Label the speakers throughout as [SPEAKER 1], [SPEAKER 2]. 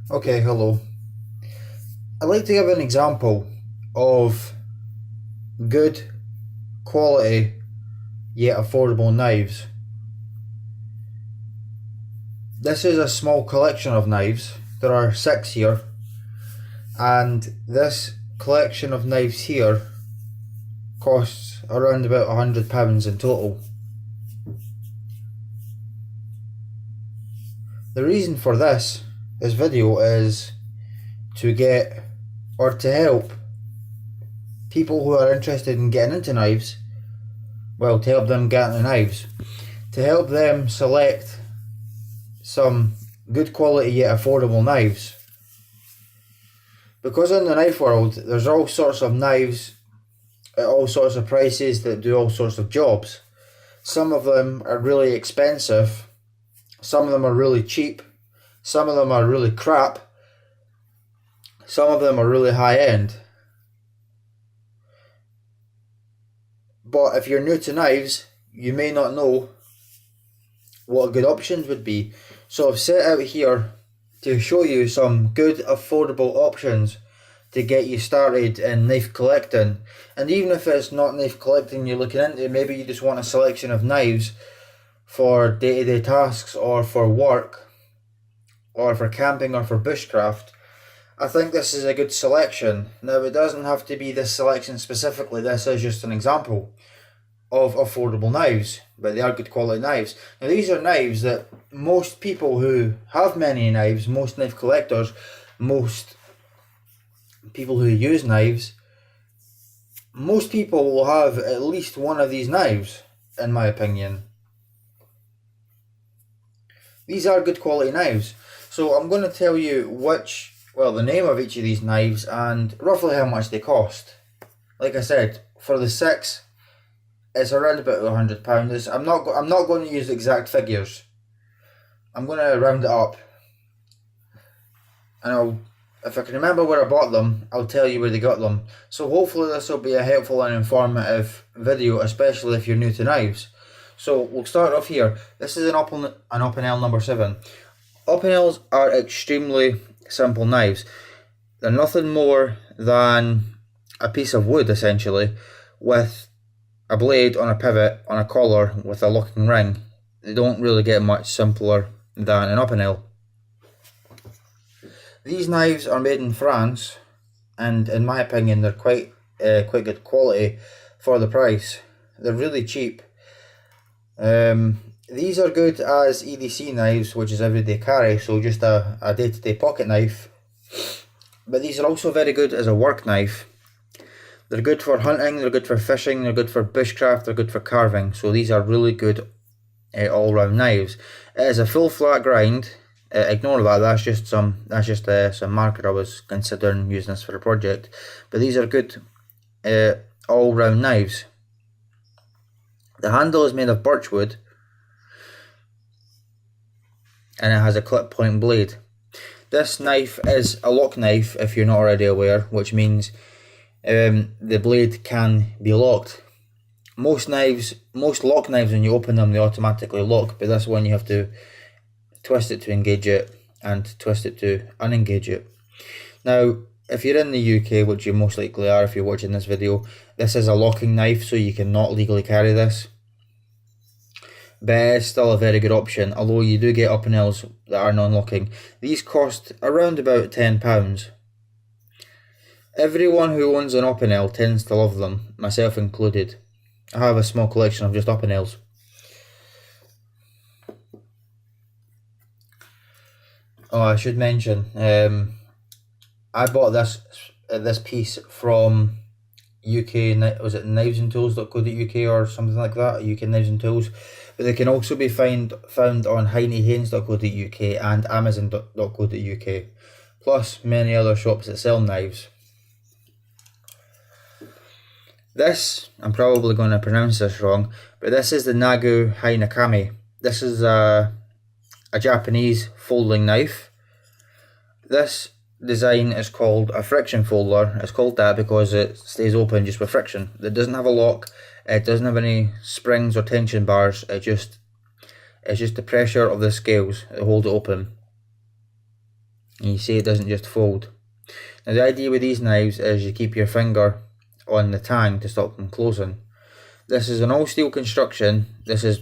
[SPEAKER 1] Okay, hello. I'd like to give an example of good quality yet affordable knives. This is a small collection of knives. There are 6 here, and this collection of knives here costs around about £100 in total. The reason for this video is to get or to help people who are interested in getting into knives, to help them get into knives, to help them select some good quality yet affordable knives. Because in the knife world there's all sorts of knives at all sorts of prices that do all sorts of jobs. Some of them are really expensive, some of them are really cheap, some of them are really crap, some of them are really high end. But if you're new to knives, you may not know what good options would be. So I've set out here to show you some good affordable options to get you started in knife collecting. And even if it's not knife collecting you're looking into, maybe you just want a selection of knives for day-to-day tasks or for work or for camping or for bushcraft, I think this is a good selection. Now, it doesn't have to be this selection specifically, this is just an example of affordable knives, but they are good quality knives. Now, these are knives that most people who have many knives, most knife collectors, most people who use knives, most people will have at least one of these knives, in my opinion. These are good quality knives. So I'm going to tell you the name of each of these knives and roughly how much they cost. Like I said, for the 6, it's around about £100. I'm not going to use exact figures. I'm going to round it up, and if I can remember where I bought them, I'll tell you where they got them. So hopefully this will be a helpful and informative video, especially if you're new to knives. So we'll start off here. This is an Opinel number 7. Opinels are extremely simple knives. They're nothing more than a piece of wood, essentially, with a blade on a pivot on a collar with a locking ring. They don't really get much simpler than an Opinel. These knives are made in France, and in my opinion they're quite good quality for the price. They're really cheap. These are good as EDC knives, which is everyday carry, so just a day-to-day pocket knife. But these are also very good as a work knife. They're good for hunting, they're good for fishing, they're good for bushcraft, they're good for carving. So these are really good all-round knives. It is a full flat grind. Ignore that. That's just some marker I was considering using this for a project. But these are good all-round knives. The handle is made of birch wood, and it has a clip point blade. This knife is a lock knife, if you're not already aware, which means the blade can be locked. Most lock knives, when you open them, they automatically lock, but this one you have to twist it to engage it and twist it to unengage it. Now, if you're in the UK, which you most likely are if you're watching this video, this is a locking knife, so you cannot legally carry this. But it is still a very good option, although you do get Opinels that are non-locking. These cost around about £10. Everyone who owns an Opinel tends to love them, myself included. I have a small collection of just Opinels. Oh, I should mention, I bought this piece from UK, was it knivesandtools.co.uk or something like that, UK Knives and Tools, but they can also be found on heinehaines.co.uk and amazon.co.uk, plus many other shops that sell knives. This, I'm probably going to pronounce this wrong, but this is the Nagu Hainakami. This is a Japanese folding knife. This design is called a friction folder. It's called that because it stays open just with friction. It doesn't have a lock, it doesn't have any springs or tension bars, it's just the pressure of the scales that hold it open. and you see it doesn't just fold. Now the idea with these knives is you keep your finger on the tang to stop them closing. This is an all steel construction. This is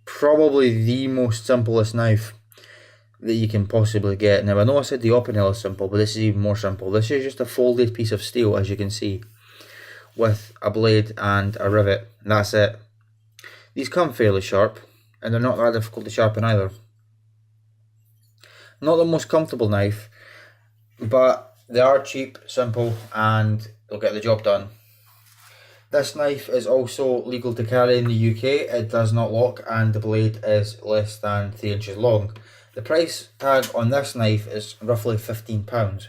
[SPEAKER 1] probably the most simplest knife that you can possibly get. Now I know I said the Opinel is simple, but this is even more simple. This is just a folded piece of steel, as you can see, with a blade and a rivet. That's it. These come fairly sharp, and they're not that difficult to sharpen either. Not the most comfortable knife, but they are cheap, simple, and they'll get the job done. This knife is also legal to carry in the UK. It does not lock, and the blade is less than 3 inches long. The price tag on this knife is roughly £15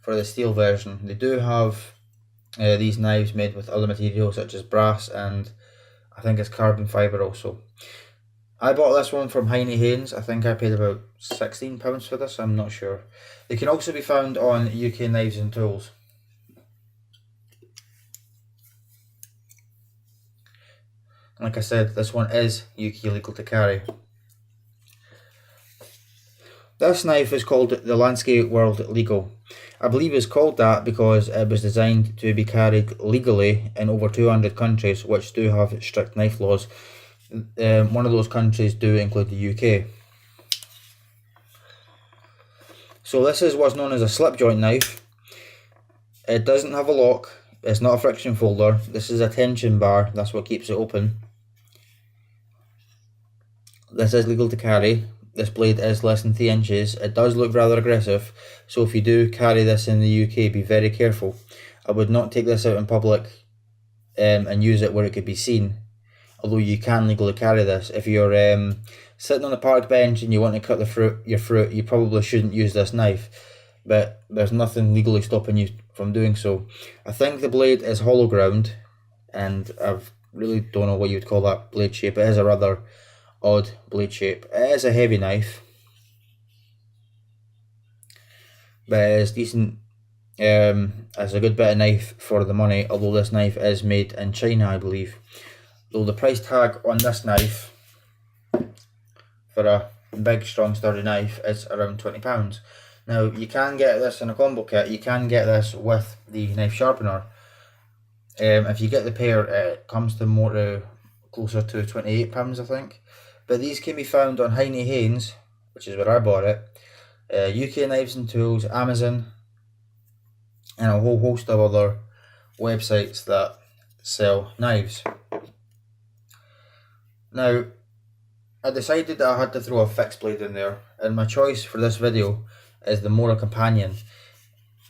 [SPEAKER 1] for the steel version. They do have these knives made with other materials such as brass, and I think it's carbon fibre also. I bought this one from Heine Haynes. I think I paid about £16 for this, I'm not sure. They can also be found on UK Knives and Tools. Like I said, this one is UK legal to carry. This knife is called the Landscape World Legal. I believe it's called that because it was designed to be carried legally in over 200 countries which do have strict knife laws. One of those countries do include the UK. So this is what's known as a slip joint knife. It doesn't have a lock, it's not a friction folder, this is a tension bar, that's what keeps it open. This is legal to carry. This blade is less than 3 inches. It does look rather aggressive, so if you do carry this in the UK, be very careful. I would not take this out in public and use it where it could be seen, although you can legally carry this. If you're sitting on a park bench and you want to cut your fruit, you probably shouldn't use this knife, but there's nothing legally stopping you from doing so. I think the blade is hollow ground, and I really don't know what you would call that blade shape. It is a rather odd blade shape. It is a heavy knife, but it is decent. It's a good bit of knife for the money, although this knife is made in China, I believe. Though the price tag on this knife for a big, strong, sturdy knife is around £20. Now you can get this in a combo kit. You can get this with the knife sharpener. If you get the pair, it comes to more closer to £28, I think. But these can be found on Heine Haynes, which is where I bought it, UK Knives and Tools, Amazon, and a whole host of other websites that sell knives. Now, I decided that I had to throw a fixed blade in there, and my choice for this video is the Mora Companion.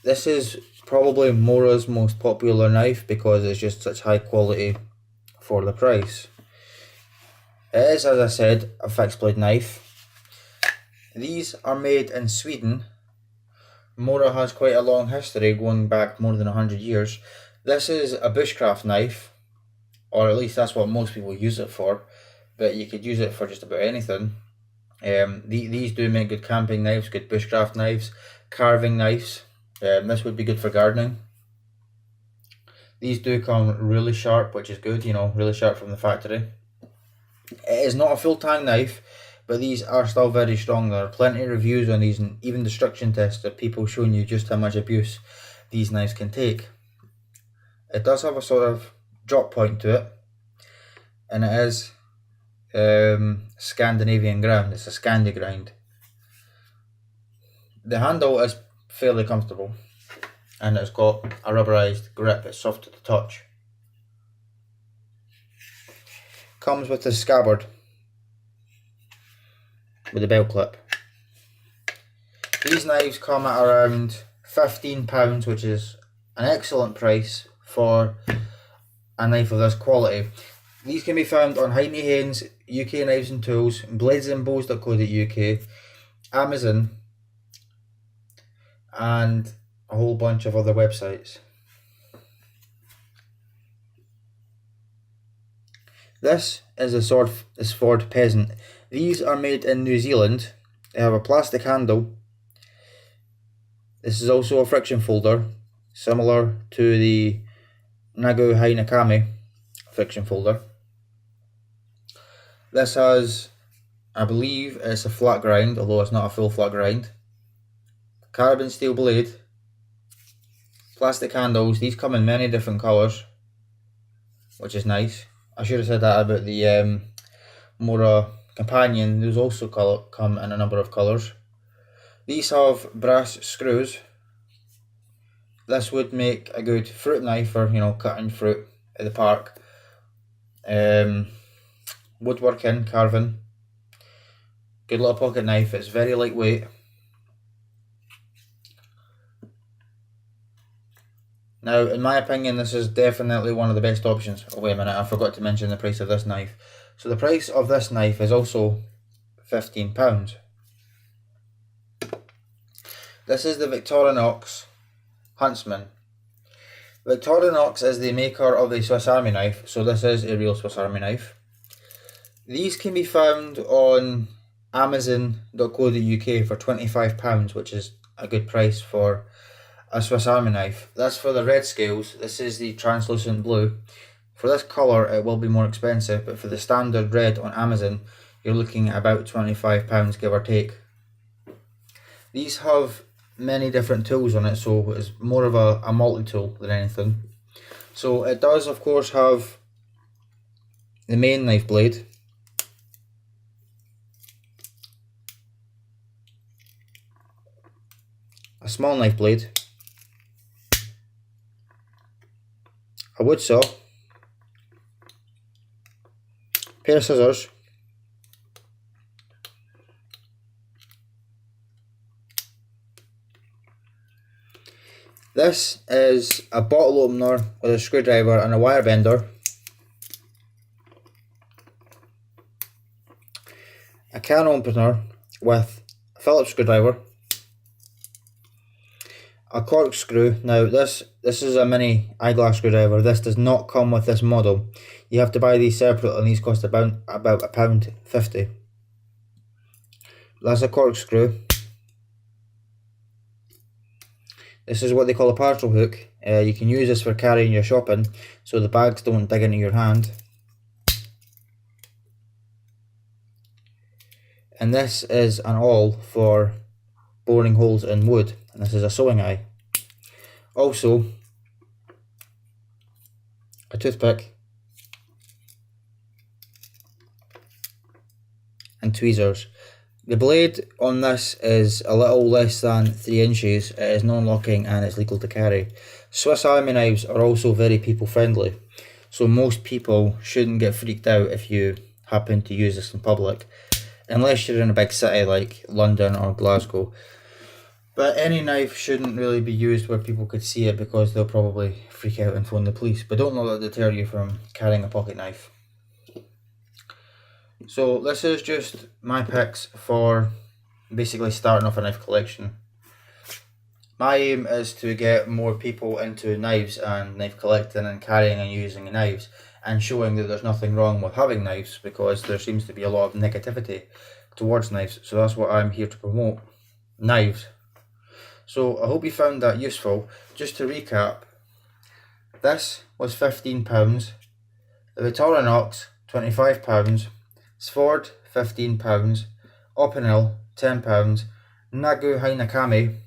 [SPEAKER 1] This is probably Mora's most popular knife because it's just such high quality for the price. It is, as I said, a fixed blade knife. These are made in Sweden. Mora has quite a long history, going back more than 100 years. This is a bushcraft knife, or at least that's what most people use it for, but you could use it for just about anything. These do make good camping knives, good bushcraft knives, carving knives. This would be good for gardening. These do come really sharp, which is good, you know, really sharp from the factory. It is not a full tang knife, but these are still very strong. There are plenty of reviews on these, and even destruction tests of people showing you just how much abuse these knives can take. It does have a sort of drop point to it, and it is Scandinavian ground. It's a Scandi grind. The handle is fairly comfortable, and it's got a rubberized grip. It's soft to the touch. Comes with the scabbard with a belt clip. These knives come at around £15, which is an excellent price for a knife of this quality. These can be found on Heine Haynes, UK Knives and Tools, bladesandbows.co.uk, Amazon, and a whole bunch of other websites. This is a Ford Peasant. These are made in New Zealand. They have a plastic handle. This is also a friction folder, similar to the Nagu Hainakami friction folder. This has, I believe it's a flat grind, although it's not a full flat grind. carbon steel blade, plastic handles. These come in many different colours, which is nice. I should have said that about the Mora companion. Those also come in a number of colours. These have brass screws. This would make a good fruit knife for, you know, cutting fruit at the park. Woodworking, carving. Good little pocket knife. It's very lightweight. Now, in my opinion, this is definitely one of the best options. Oh, wait a minute, I forgot to mention the price of this knife. So the price of this knife is also £15. This is the Victorinox Huntsman. Victorinox is the maker of the Swiss Army knife, so this is a real Swiss Army knife. These can be found on Amazon.co.uk for £25, which is a good price for a Swiss Army knife. That's for the red scales. This is the translucent blue. For this colour it will be more expensive, but for the standard red on Amazon you're looking at about £25, give or take. These have many different tools on it, so it's more of a multi-tool than anything. So it does of course have the main knife blade, a small knife blade, a wood saw, pair of scissors, this is a bottle opener with a screwdriver and a wire bender, a can opener with a Phillips screwdriver, a corkscrew. Now this is a mini eyeglass screwdriver. This does not come with this model. You have to buy these separately, and these cost about £1.50. That's a corkscrew. This is what they call a parcel hook. You can use this for carrying your shopping so the bags don't dig into your hand. And this is an awl for boring holes in wood, and this is a sewing eye. Also, a toothpick and tweezers. The blade on this is a little less than 3 inches. It is non-locking and it's legal to carry. Swiss Army knives are also very people friendly, so most people shouldn't get freaked out if you happen to use this in public, unless you're in a big city like London or Glasgow. But any knife shouldn't really be used where people could see it, because they'll probably freak out and phone the police. But don't let that deter you from carrying a pocket knife. So this is just my picks for basically starting off a knife collection. My aim is to get more people into knives and knife collecting and carrying and using knives, and showing that there's nothing wrong with having knives, because there seems to be a lot of negativity towards knives. So that's what I'm here to promote, knives. So I hope you found that useful. Just to recap, this was £15, the Victorinox £25, Svord £15, Opinel £10, Nagu Heinakami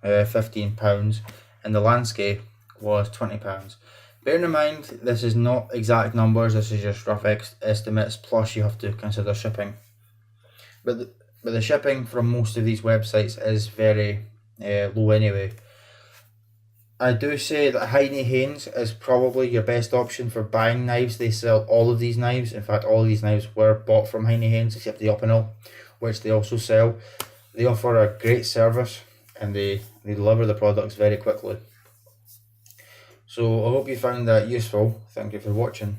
[SPEAKER 1] £15, and the Landscape was £20. Bearing in mind this is not exact numbers, this is just rough estimates, plus you have to consider shipping. But the shipping from most of these websites is very low anyway. I do say that Heine Haynes is probably your best option for buying knives. They sell all of these knives. In fact, all of these knives were bought from Heine Haynes, except the Opinel, which they also sell. They offer a great service, and they deliver the products very quickly. So I hope you found that useful. Thank you for watching.